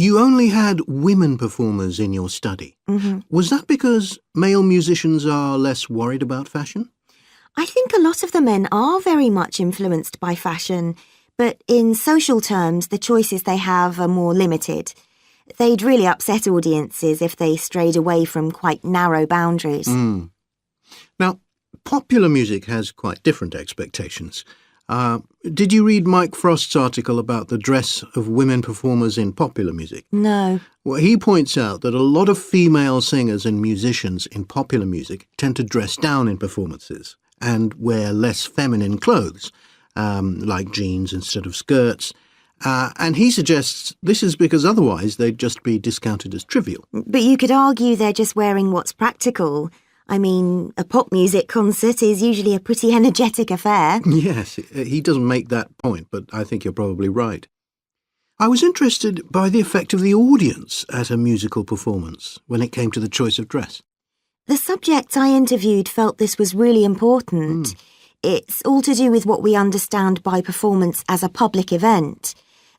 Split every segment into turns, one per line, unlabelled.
You only had women performers in your study.
Mm-hmm.
Was that because male musicians are less worried about fashion?
I think a lot of the men are very much influenced by fashion, but in social terms, the choices they have are more limited. They'd really upset audiences if they strayed away from quite narrow boundaries.
Now, popular music has quite different expectations. Did you read Mike Frost's article about the dress of women performers in popular music?
No.
Well, he points out that a lot of female singers and musicians in popular music tend to dress down in performances and wear less feminine clothes, like jeans instead of skirts. And he suggests this is because otherwise they'd just be discounted as trivial.
But you could argue they're just wearing what's practical. I mean, a pop music concert is usually a pretty energetic affair.
Yes, he doesn't make that point, but I think you're probably right. I was interested by the effect of the audience at a musical performance when it came to the choice of dress.
The subjects I interviewed felt this was really important. It's all to do with what we understand by performance as a public event.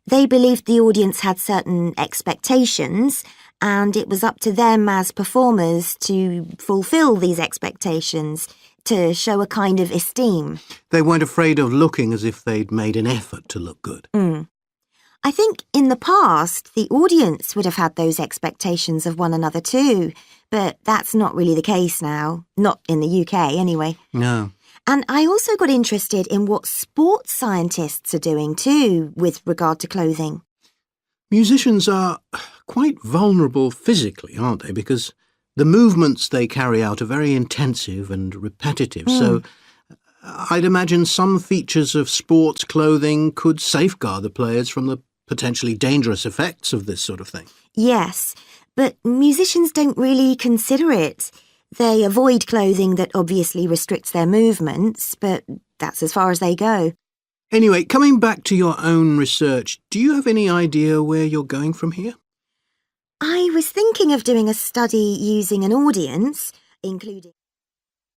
They believed the audience had certain expectations, and it was up to them as performers to fulfil these expectations, to show a kind of esteem.
They weren't afraid of looking as if they'd made an effort to look good.
I think in the past, the audience would have had those expectations of one another too, but that's not really the case now. Not in the UK, anyway.
No.
And I also got interested in what sports scientists are doing too, with regard to clothing.
Musicians are quite vulnerable physically, aren't they? Because the movements they carry out are very intensive and repetitive. So I'd imagine some features of sports clothing could safeguard the players from the potentially dangerous effects of this sort of thing.
Yes, but musicians don't really consider it. They avoid clothing that obviously restricts their movements, but that's as far as they go.
Anyway, coming back to your own research, do you have any idea where you're going from here?
I was thinking of doing a study using an audience, including...